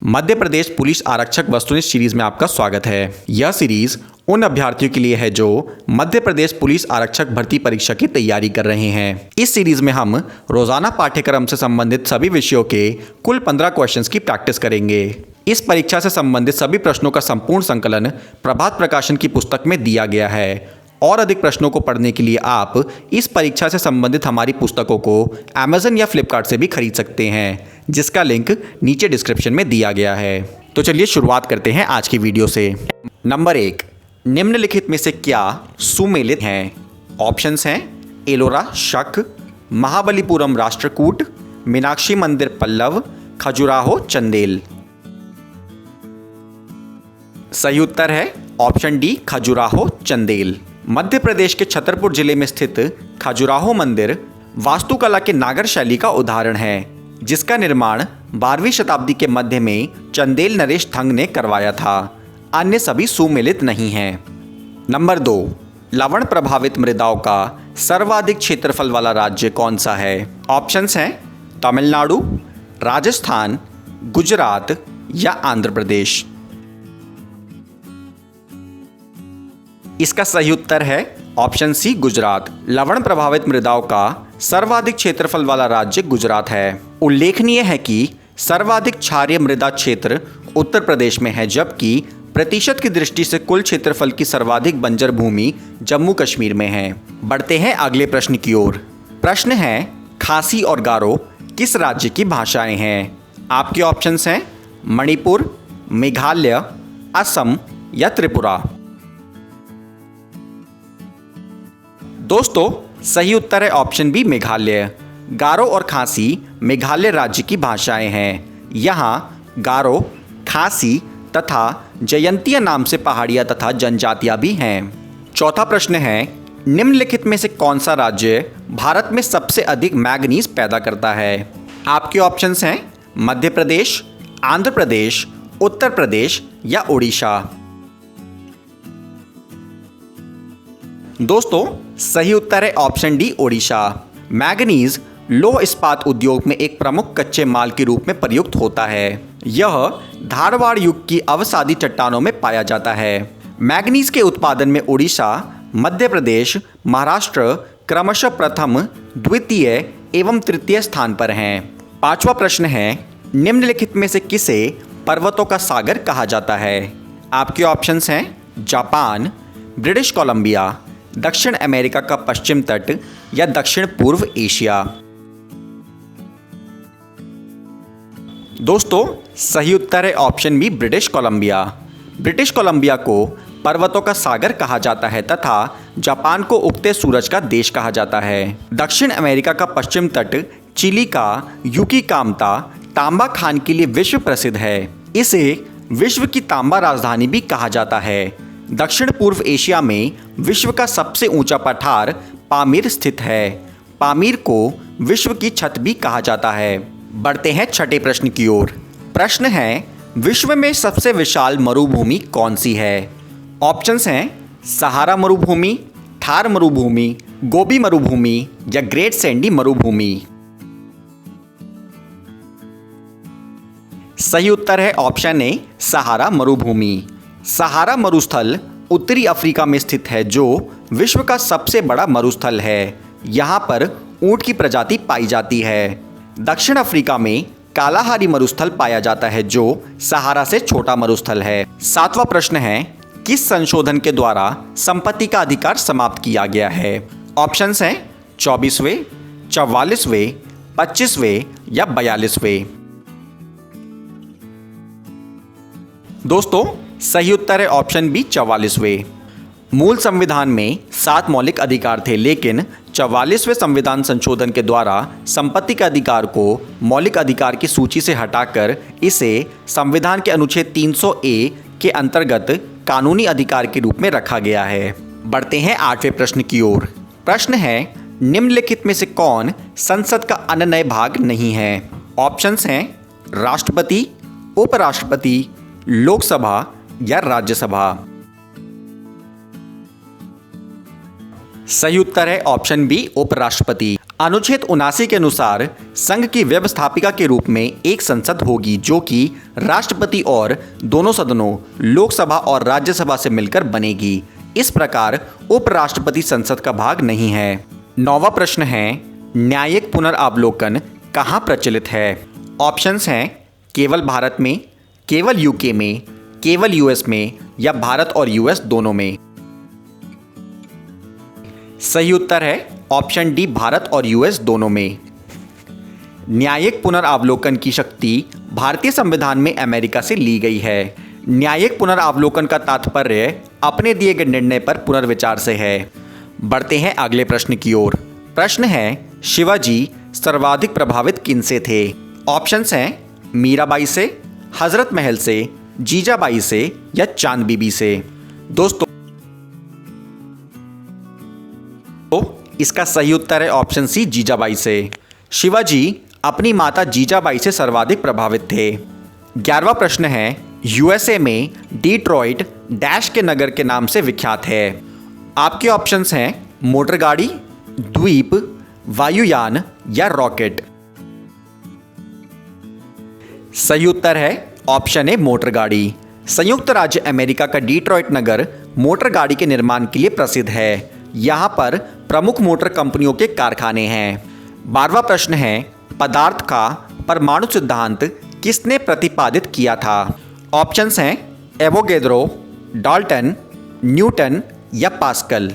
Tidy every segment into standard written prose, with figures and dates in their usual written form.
Madhya Pradesh police आरक्षक वस्तुनिष्ठ series में आपका स्वागत है। यह सीरीज उन अभ्यर्थियों के लिए है जो मध्य प्रदेश पुलिस आरक्षक भर्ती परीक्षा की तैयारी कर रहे हैं। इस सीरीज में हम रोजाना पाठ्यक्रम से संबंधित सभी विषयों के कुल 15 क्वेश्चंस की प्रैक्टिस करेंगे। इस परीक्षा से संबंधित सभी प्रश्नों का संपूर्ण संकलन प्रभात प्रकाशन की पुस्तक में दिया गया है। और अधिक प्रश्नों को पढ़ने के लिए आप इस परीक्षा से संबंधित हमारी पुस्तकों को Amazon या Flipkart से भी खरीद सकते हैं, जिसका लिंक नीचे डिस्क्रिप्शन में दिया गया है। तो चलिए शुरुआत करते हैं आज की वीडियो से। नंबर 1, निम्नलिखित में से क्या सुमेलित हैं? ऑप्शंस हैं एलोरा शक, महाबलीपुरम राष्ट्रकूट, मीनाक्षी मंदिर पल्लव, खजुराहो चंदेल। सही उत्तर है ऑप्शन डी, खजुराहो चंदेल। मध्य प्रदेश के छतरपुर जिले में स्थित खजुराहो मंदिर वास्तुकला के नागर शैली का उदाहरण है, जिसका निर्माण 12वीं शताब्दी के मध्य में चंदेल नरेश थंग ने करवाया था। अन्य सभी सुमेलित नहीं हैं। नंबर 2, लवण प्रभावित मृदाओं का सर्वाधिक क्षेत्रफल वाला राज्य कौन सा है? ऑप्शंस हैं तमिलनाडु, राजस्थान, गुजरात या आंध्र प्रदेश। इसका सही उत्तर है ऑप्शन सी, गुजरात। लवण प्रभावित मृदाओं का सर्वाधिक क्षेत्रफल वाला राज्य गुजरात है। उल्लेखनीय है कि सर्वाधिक क्षारीय मृदा क्षेत्र उत्तर प्रदेश में है, जबकि प्रतिशत की दृष्टि से कुल क्षेत्रफल की सर्वाधिक बंजर भूमि जम्मू कश्मीर में है। बढ़ते हैं अगले प्रश्न की ओर। प्रश्न है खासी और गारो किस राज्य की भाषाएं हैं? आपके ऑप्शंस हैं मणिपुर, मेघालय, असम या त्रिपुरा। दोस्तों सही उत्तर है ऑप्शन बी, मेघालय। गारो और खासी मेघालय राज्य की भाषाएं हैं। यहाँ गारो, खासी तथा जयंतिया नाम से पहाड़ियाँ तथा जनजातियाँ भी हैं। चौथा प्रश्न है निम्नलिखित में से कौन सा राज्य भारत में सबसे अधिक मैग्नीज पैदा करता है? आपके ऑप्शंस हैं मध्य प्रदेश, आंध्र प्रदेश, उत्तर प्रदेश या उड़ीसा। दोस्तों सही उत्तर है ऑप्शन डी, ओडिशा। मैग्नीज लौह इस्पात उद्योग में एक प्रमुख कच्चे माल के रूप में प्रयुक्त होता है। यह धारवाड़ युग की अवसादी चट्टानों में पाया जाता है। मैग्नीज के उत्पादन में उड़ीसा, मध्य प्रदेश, महाराष्ट्र क्रमशः प्रथम, द्वितीय एवं तृतीय स्थान पर हैं। पांचवा प्रश्न है निम्नलिखित में से किसे पर्वतों का सागर कहा जाता है? आपके ऑप्शंस हैं जापान, ब्रिटिश कोलंबिया, दक्षिण अमेरिका का पश्चिम तट या दक्षिण पूर्व एशिया। दोस्तों सही उत्तर है option B, British Columbia. British Columbia को पर्वतों का सागर कहा जाता है तथा जापान को उगते सूरज का देश कहा जाता है। दक्षिण अमेरिका का पश्चिम तट चिली का युकिकामता तांबा खान के लिए विश्व प्रसिद्ध है। इसे विश्व की तांबा राजधानी भी कहा जाता है। दक्षिण पूर्व एशिया में विश्व का सबसे ऊंचा पठार पामीर स्थित है। पामीर को विश्व की छत भी कहा जाता है। बढ़ते हैं छठे प्रश्न की ओर। प्रश्न है विश्व में सबसे विशाल मरुभूमि कौन सी है? ऑप्शंस हैं सहारा मरुभूमि, थार मरुभूमि, गोबी मरुभूमि या ग्रेट सैंडी मरुभूमि। सही उत्तर है ऑप्शन ए, सहारा मरुभूमि। सहारा मरुस्थल उत्तरी अफ्रीका में स्थित है, जो विश्व का सबसे बड़ा मरुस्थल है। यहाँ पर ऊंट की प्रजाति पाई जाती है। दक्षिण अफ्रीका में कालाहारी मरुस्थल पाया जाता है, जो सहारा से छोटा मरुस्थल है। सातवां प्रश्न है किस संशोधन के द्वारा संपत्ति का अधिकार समाप्त किया गया है? ऑप्शंस हैं 24वें, 44वें, 25वें या 42वें। दोस्तों सही उत्तर है ऑप्शन बी, 44वें। मूल संविधान में 7 मौलिक अधिकार थे, लेकिन 44वें संविधान संशोधन के द्वारा संपत्ति के अधिकार को मौलिक अधिकार की सूची से हटाकर इसे संविधान के अनुच्छेद 300A के अंतर्गत कानूनी अधिकार के रूप में रखा गया है। बढ़ते हैं 8वें प्रश्न की ओर। प्रश्न है निम्नलिखित में से कौन संसद का अन्य भाग नहीं है? ऑप्शंस हैं राष्ट्रपति, उपराष्ट्रपति, लोकसभा या राज्यसभा। सही उत्तर है ऑप्शन बी, उपराष्ट्रपति। अनुच्छेद 79 के अनुसार संघ की व्यवस्थापिका के रूप में एक संसद होगी जो कि राष्ट्रपति और दोनों सदनों लोकसभा और राज्यसभा से मिलकर बनेगी। इस प्रकार उपराष्ट्रपति संसद का भाग नहीं है। 9वां प्रश्न है, न्यायिक पुनर्वलोकन कहाँ प्रचलित है? ऑप्शंस हैं केवल भारत में, केवल यूके में, केवल यूएस में या भारत और यूएस दोनों में। सही उत्तर है ऑप्शन डी, भारत और यूएस दोनों में। न्यायिक पुनर्वलोकन की शक्ति भारतीय संविधान में अमेरिका से ली गई है। न्यायिक पुनर्वलोकन का तात्पर्य अपने दिए गए निर्णय पर पुनर्विचार से है। बढ़ते हैं अगले प्रश्न की ओर। प्रश्न है, शिवाजी सर्वाधिक प्रभावित किनसे थे? ऑप्शंस हैं मीराबाई से, हजरत महल से, जीजाबाई से या चांद बीबी से। दोस्तों इसका सही उत्तर है ऑप्शन सी, जीजाबाई से। शिवाजी अपनी माता जीजाबाई से सर्वाधिक प्रभावित थे। 11वां प्रश्न है, यूएसए में डिट्रॉइट डैश के नगर के नाम से विख्यात है। आपके ऑप्शंस हैं मोटर गाड़ी, द्वीप, वायुयान या रॉकेट। सही उत्तर है ऑप्शन ए, मोटर गाड़ी। संयुक्त राज्य अमेरिका का डिट्रॉइट नगर मोटर गाड़ी के निर्माण के लिए प्रसिद्ध है। यहाँ पर प्रमुख मोटर कंपनियों के कारखाने हैं। 12वां प्रश्न है, पदार्थ का परमाणु सिद्धांत किसने प्रतिपादित किया था? ऑप्शंस हैं एवोगैड्रो, डाल्टन, न्यूटन या पास्कल।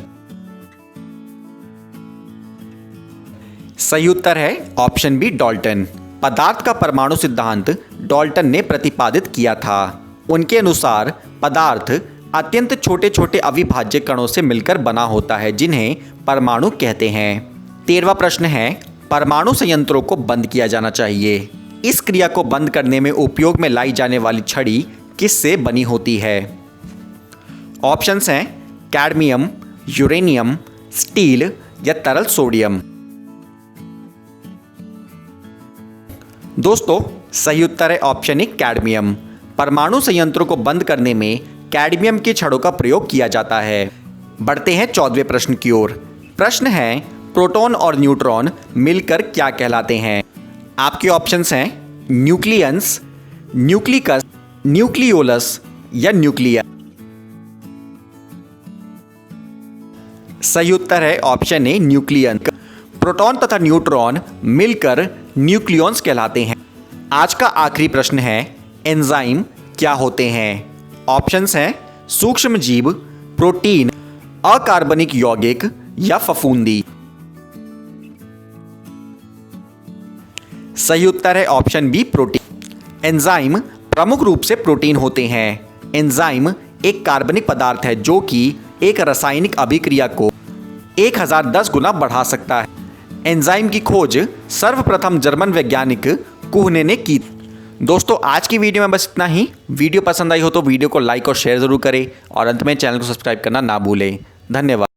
सही उत्तर है ऑप्शन बी, डाल्टन। पदार्थ का परमाणु सिद्धांत डाल्टन ने प्रतिपादित किया था। उनके अनुसार पदार्थ अत्यंत छोटे छोटे अविभाज्य कणों से मिलकर बना होता है जिन्हें परमाणु कहते हैं। 13वां प्रश्न है, परमाणु संयंत्रों को बंद किया जाना चाहिए। इस क्रिया को बंद करने में उपयोग में लाई जाने वाली छड़ी किससे बनी होती है? ऑप्शंस हैं कैडमियम, यूरेनियम, स्टील या तरल सोडियम। दोस्तों सही उत्तर है ऑप्शन ए, कैडमियम। परमाणु संयंत्रों को बंद करने में कैडमियम की छड़ों का प्रयोग किया जाता है। बढ़ते हैं 14वें प्रश्न की ओर। प्रश्न है, प्रोटॉन और न्यूट्रॉन मिलकर क्या कहलाते हैं? आपके ऑप्शंस हैं न्यूक्लियंस, न्यूक्लिकस, न्यूक्लियोलस या न्यूक्लिया। सही उत्तर है ऑप्शन ए, न्यूक्लियन। प्रोटॉन तथा न्यूट्रॉन मिलकर न्यूक्लियॉन्स कहलाते हैं। आज का आखिरी प्रश्न है, एंजाइम क्या होते हैं? ऑप्शंस हैं सूक्ष्म जीव, प्रोटीन, अकार्बनिक यौगिक या फफूंदी। सही उत्तर है ऑप्शन बी, प्रोटीन। एंजाइम प्रमुख रूप से प्रोटीन होते हैं। एंजाइम एक कार्बनिक पदार्थ है जो कि एक रासायनिक अभिक्रिया को 1010 गुना बढ़ा सकता है। एंजाइम की खोज सर्वप्रथम जर्मन वैज्ञानिक कुहने ने की। दोस्तों आज की वीडियो में बस इतना ही। वीडियो पसंद आई हो तो वीडियो को लाइक और शेयर जरूर करें और अंत में चैनल को सब्सक्राइब करना ना भूलें। धन्यवाद।